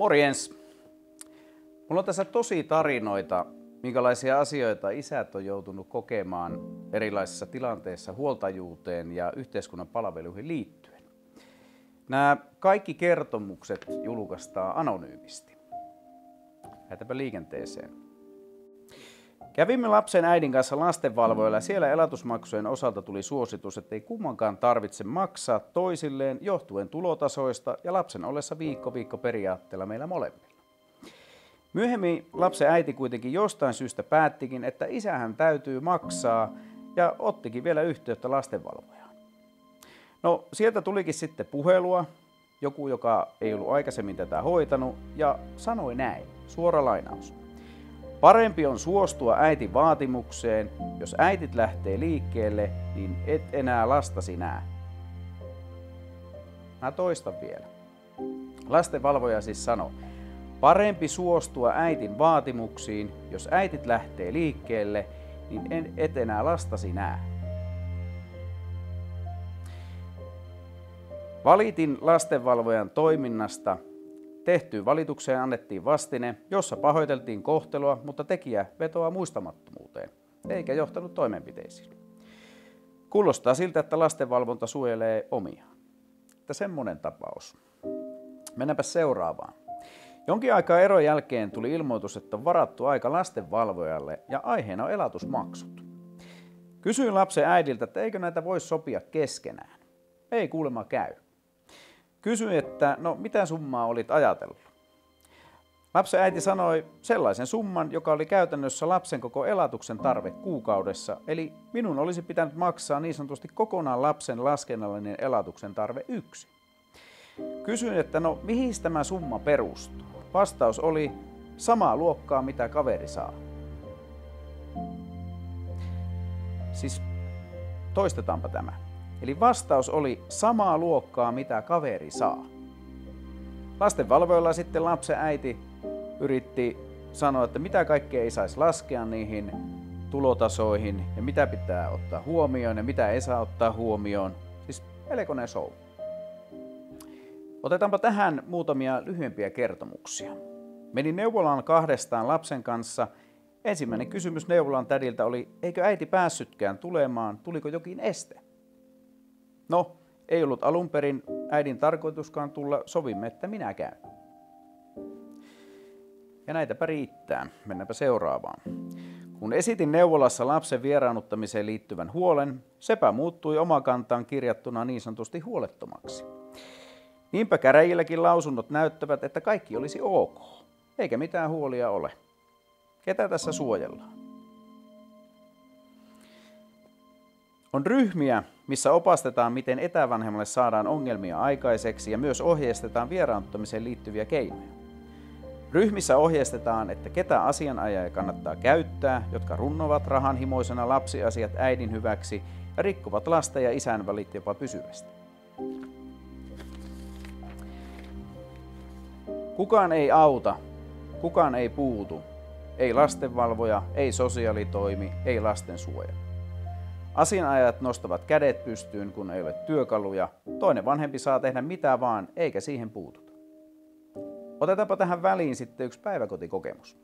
Morjens! Mulla on tässä tosi tarinoita, minkälaisia asioita isät on joutunut kokemaan erilaisissa tilanteissa huoltajuuteen ja yhteiskunnan palveluihin liittyen. Nämä kaikki kertomukset julkaistaan anonyymisti. Lähdetäänpä liikenteeseen. Kävimme lapsen äidin kanssa lastenvalvoilla ja siellä elatusmaksujen osalta tuli suositus, että ei kummankaan tarvitse maksaa toisilleen johtuen tulotasoista ja lapsen ollessa viikko periaatteella meillä molemmilla. Myöhemmin lapsen äiti kuitenkin jostain syystä päättikin, että isähän täytyy maksaa ja ottikin vielä yhteyttä lastenvalvojaan. No sieltä tulikin sitten puhelua, joku joka ei ollut aikaisemmin tätä hoitanut ja sanoi näin, suora lainaus. Parempi on suostua äitin vaatimukseen, jos äitit lähtee liikkeelle, niin et enää lastasi näe. Mä toistan vielä. Lastenvalvoja siis sanoi, parempi suostua äitin vaatimuksiin, jos äitit lähtee liikkeelle, niin et enää lastasi näe. Valitin lastenvalvojan toiminnasta. Tehtyyn valitukseen annettiin vastine, jossa pahoiteltiin kohtelua, mutta tekijä vetoaa muistamattomuuteen, eikä johtanut toimenpiteisiin. Kuulostaa siltä, että lastenvalvonta suojelee omiaan. Että semmoinen tapaus. Mennäänpä seuraavaan. Jonkin aikaa eron jälkeen tuli ilmoitus, että on varattu aika lastenvalvojalle ja aiheena on elatusmaksut. Kysyin lapsen äidiltä, että eikö näitä voisi sopia keskenään. Ei kuulemma käy. Kysyin, että no mitä summaa olit ajatellut? Lapsen äiti sanoi sellaisen summan, joka oli käytännössä lapsen koko elatuksen tarve kuukaudessa, eli minun olisi pitänyt maksaa niin sanotusti kokonaan lapsen laskennallinen elatuksen tarve 1. Kysyin, että no mihin tämä summa perustuu? Vastaus oli samaa luokkaa mitä kaveri saa. Siis toistetaanpa tämä. Eli vastaus oli samaa luokkaa mitä kaveri saa. Lastenvalvojalla sitten lapsen äiti yritti sanoa, että mitä kaikkea ei saisi laskea niihin tulotasoihin ja mitä pitää ottaa huomioon ja mitä ei saa ottaa huomioon. Siis melkoinen show. Otetaanpa tähän muutamia lyhyempiä kertomuksia. Menin neuvolaan kahdestaan lapsen kanssa. Ensimmäinen kysymys neuvolan tädiltä oli, eikö äiti päässytkään tulemaan, tuliko jokin este? No, ei ollut alun perin äidin tarkoituskaan tulla, sovimme, että minä käyn. Ja näitäpä riittää. Mennäänpä seuraavaan. Kun esitin neuvolassa lapsen vieraannuttamiseen liittyvän huolen, sepä muuttui omakantaan kirjattuna niin sanotusti huolettomaksi. Niinpä käräjilläkin lausunnot näyttävät, että kaikki olisi ok, eikä mitään huolia ole. Ketä tässä suojellaan? On ryhmiä, missä opastetaan, miten etävanhemmalle saadaan ongelmia aikaiseksi ja myös ohjeistetaan vieraannuttamiseen liittyviä keinoja. Ryhmissä ohjeistetaan, että ketä asianajajia kannattaa käyttää, jotka runnovat rahanhimoisena lapsiasiat äidin hyväksi ja rikkovat lasten ja isän välit jopa pysyvästi. Kukaan ei auta, kukaan ei puutu, ei lastenvalvoja, ei sosiaalitoimi, ei lastensuojelu. Asianajajat nostavat kädet pystyyn, kun ei ole työkaluja. Toinen vanhempi saa tehdä mitä vaan, eikä siihen puututa. Otetaanpa tähän väliin sitten yksi päiväkotikokemus.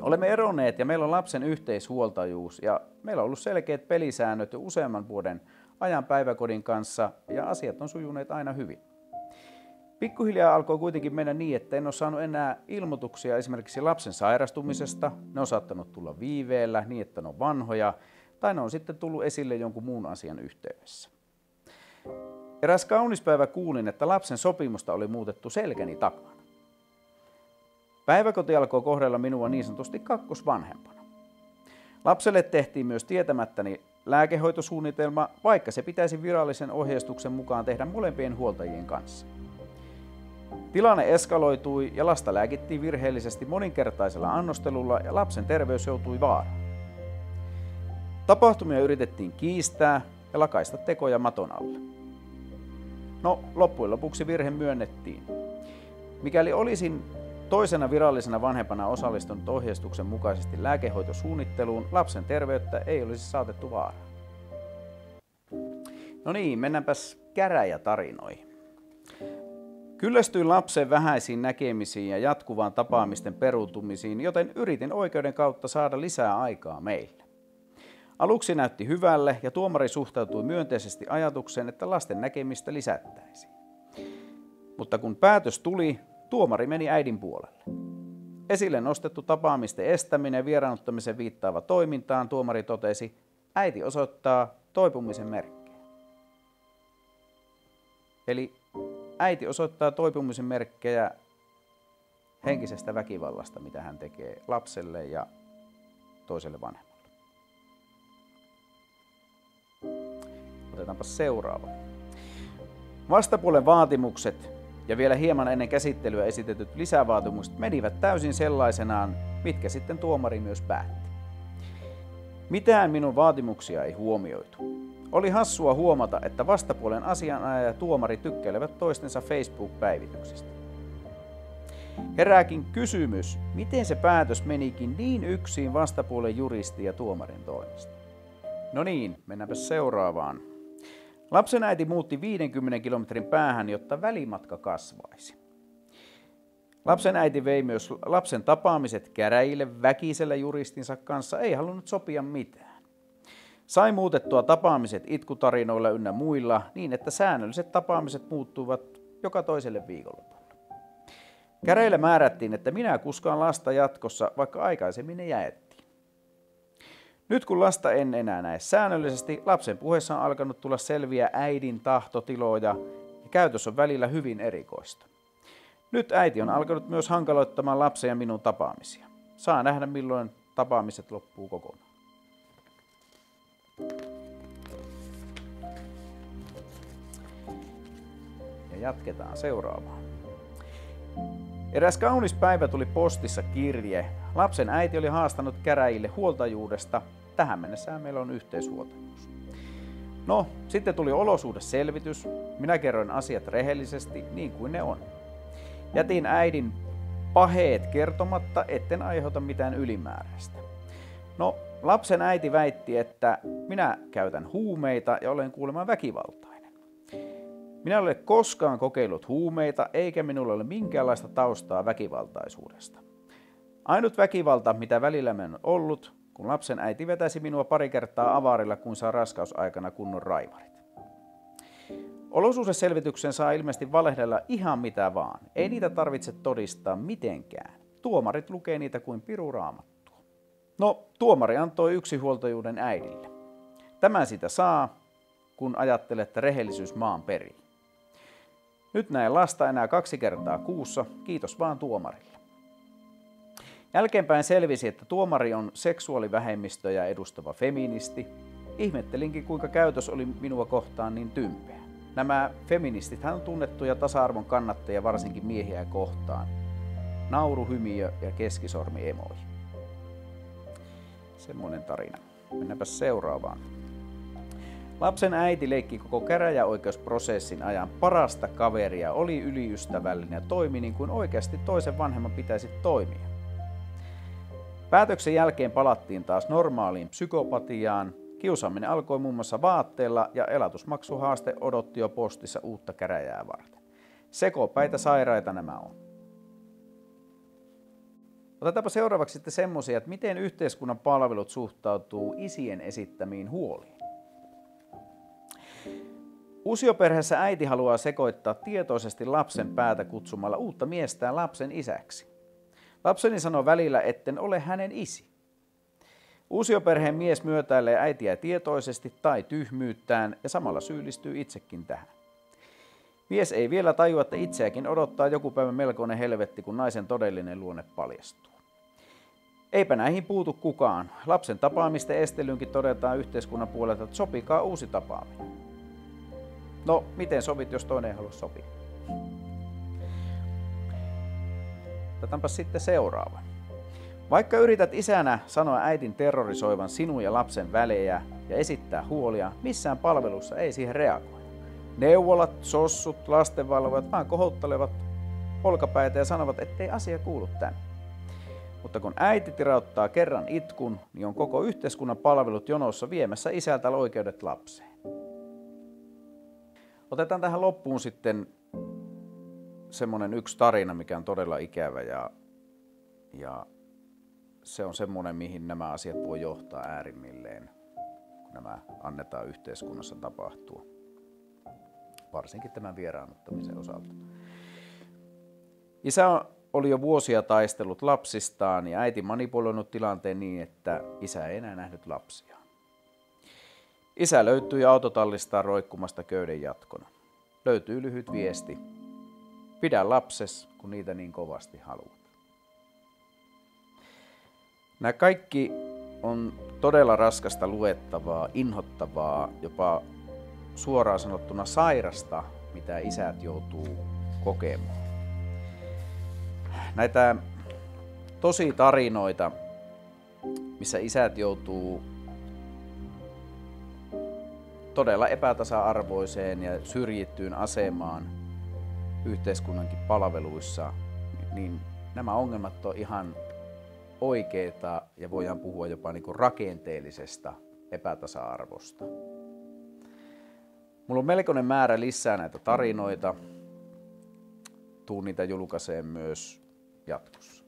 Olemme eronneet ja meillä on lapsen yhteishuoltajuus ja meillä on ollut selkeät pelisäännöt jo useamman vuoden ajan päiväkodin kanssa ja asiat on sujuneet aina hyvin. Pikkuhiljaa alkoi kuitenkin mennä niin, että en ole saanut enää ilmoituksia esimerkiksi lapsen sairastumisesta. Ne on saattanut tulla viiveellä niin, että ne on vanhoja. Tai ne on sitten tullut esille jonkun muun asian yhteydessä. Eräs kaunis päivä kuulin, että lapsen sopimusta oli muutettu selkäni takana. Päiväkoti alkoi kohdella minua niin sanotusti kakkosvanhempana. Lapselle tehtiin myös tietämättäni lääkehoitosuunnitelma, vaikka se pitäisi virallisen ohjeistuksen mukaan tehdä molempien huoltajien kanssa. Tilanne eskaloitui ja lasta lääkittiin virheellisesti moninkertaisella annostelulla ja lapsen terveys joutui vaaraan. Tapahtumia yritettiin kiistää ja lakaista tekoja maton alle. No, loppujen lopuksi virhe myönnettiin. Mikäli olisin toisena virallisena vanhempana osallistunut ohjeistuksen mukaisesti lääkehoitosuunnitteluun, lapsen terveyttä ei olisi saatettu vaaraan. No niin, mennäänpäs käräjätarinoihin. Kyllästyin lapsen vähäisiin näkemisiin ja jatkuvaan tapaamisten peruuntumisiin, joten yritin oikeuden kautta saada lisää aikaa meille. Aluksi näytti hyvälle ja tuomari suhtautui myönteisesti ajatukseen, että lasten näkemistä lisättäisiin. Mutta kun päätös tuli, tuomari meni äidin puolelle. Esille nostettu tapaamisten estäminen ja vieraannuttamisen viittaava toimintaan, tuomari totesi, äiti osoittaa toipumisen merkkejä. Eli äiti osoittaa toipumisen merkkejä henkisestä väkivallasta, mitä hän tekee lapselle ja toiselle vanhemmalle. Otetaanpa seuraava. Vastapuolen vaatimukset ja vielä hieman ennen käsittelyä esitetyt lisävaatimukset menivät täysin sellaisenaan, mitkä sitten tuomari myös päätti. Mitään minun vaatimuksia ei huomioitu. Oli hassua huomata, että vastapuolen asianajaja ja tuomari tykkäilevät toistensa Facebook-päivityksistä. Herääkin kysymys, miten se päätös menikin niin yksin vastapuolen juristi ja tuomarin toimesta. No niin, mennäänpä seuraavaan. Lapsen äiti muutti 50 kilometrin päähän, jotta välimatka kasvaisi. Lapsen äiti vei myös lapsen tapaamiset käräjille väkisellä juristinsa kanssa, ei halunnut sopia mitään. Sai muutettua tapaamiset itkutarinoilla ynnä muilla niin, että säännölliset tapaamiset muuttuivat joka toiselle viikonlopulle. Käräjillä määrättiin, että minä kuskaan lasta jatkossa, vaikka aikaisemmin ne jaettiin. Nyt kun lasta en enää näe säännöllisesti, lapsen puheessa on alkanut tulla selviä äidin tahtotiloja ja käytös on välillä hyvin erikoista. Nyt äiti on alkanut myös hankaloittamaan lapsen ja minun tapaamisia. Saa nähdä, milloin tapaamiset loppuu kokonaan. Ja jatketaan seuraavaan. Eräs kaunis päivä tuli postissa kirje. Lapsen äiti oli haastanut käräjille huoltajuudesta. Tähän mennessä meillä on yhteishuoltajuus. No, sitten tuli olosuhdeselvitys. Minä kerroin asiat rehellisesti niin kuin ne on. Jätin äidin paheet kertomatta, etten aiheuta mitään ylimääräistä. No, lapsen äiti väitti, että minä käytän huumeita ja olen kuulemma väkivaltainen. Minä en ole koskaan kokeillut huumeita, eikä minulla ole minkäänlaista taustaa väkivaltaisuudesta. Ainut väkivalta, mitä välillä on ollut, kun lapsen äiti vetäisi minua pari kertaa avarilla, kun saa raskausaikana kunnon raivarit. Olosuhdeselvityksen saa ilmeisesti valehdella ihan mitä vaan. Ei niitä tarvitse todistaa mitenkään. Tuomarit lukee niitä kuin piru raamattua. No, tuomari antoi yksinhuoltajuuden äidille. Tämän sitä saa, kun ajattelee, että rehellisyys maan perii. Nyt näen lasta enää 2 kertaa kuussa, kiitos vaan tuomarille. Jälkeenpäin selvisi, että tuomari on seksuaalivähemmistöjä edustava feministi. Ihmettelinkin, kuinka käytös oli minua kohtaan niin tympeä. Nämä feministithän on tunnettuja tasa-arvon kannattajia varsinkin miehiä kohtaan. Nauru, hymiö ja keskisormi emoji. Semmoinen tarina. Mennäänpä seuraavaan. Lapsen äiti leikki koko käräjäoikeusprosessin ajan parasta kaveria, oli yliystävällinen ja toimi niin kuin oikeasti toisen vanhemman pitäisi toimia. Päätöksen jälkeen palattiin taas normaaliin psykopatiaan. Kiusaaminen alkoi muun muassa vaatteella ja elatusmaksuhaaste odotti jo postissa uutta käräjää varten. Sekopäitä sairaita nämä on. Otetaanpa seuraavaksi sitten semmoisia, että miten yhteiskunnan palvelut suhtautuu isien esittämiin huoliin. Uusioperheessä äiti haluaa sekoittaa tietoisesti lapsen päätä kutsumalla uutta miestään lapsen isäksi. Lapseni sanoo välillä, etten ole hänen isi. Uusioperheen mies myötäilee äitiä tietoisesti tai tyhmyyttään ja samalla syyllistyy itsekin tähän. Mies ei vielä tajua, että itseäkin odottaa joku päivä melkoinen helvetti, kun naisen todellinen luonne paljastuu. Eipä näihin puutu kukaan. Lapsen tapaamisten estelyynkin todetaan yhteiskunnan puolelta, että sopikaa uusi tapaaminen. No, miten sovit, jos toinen ei halua sopia? Otetaanpa sitten seuraava. Vaikka yrität isänä sanoa äidin terrorisoivan sinun ja lapsen välejä ja esittää huolia, missään palvelussa ei siihen reagoida. Neuvolat, sossut, lastenvalvojat vaan kohottelevat olkapäitä ja sanovat, ettei asia kuulu tänne. Mutta kun äiti tirauttaa kerran itkun, niin on koko yhteiskunnan palvelut jonossa viemässä isältä oikeudet lapseen. Otetaan tähän loppuun sitten semmoinen yksi tarina, mikä on todella ikävä ja se on semmoinen, mihin nämä asiat voi johtaa äärimmilleen, kun nämä annetaan yhteiskunnassa tapahtua. Varsinkin tämän vieraannuttamisen osalta. Isä oli jo vuosia taistellut lapsistaan ja äiti manipuloinut tilanteen niin, että isä ei enää nähnyt lapsia. Isä löytyi autotallistaan roikkumasta köyden jatkona. Löytyy lyhyt viesti. Pidä lapses, kun niitä niin kovasti haluat. Nämä kaikki on todella raskasta luettavaa, inhottavaa, jopa suoraan sanottuna sairasta, mitä isät joutuu kokemaan. Näitä tosi tarinoita, missä isät joutuu todella epätasa-arvoiseen ja syrjittyyn asemaan yhteiskunnankin palveluissa, niin nämä ongelmat on ihan oikeita ja voidaan puhua jopa niin kuin rakenteellisesta epätasa-arvosta. Mulla on melkoinen määrä lisää näitä tarinoita. Tuun niitä julkaiseen myös jatkossa.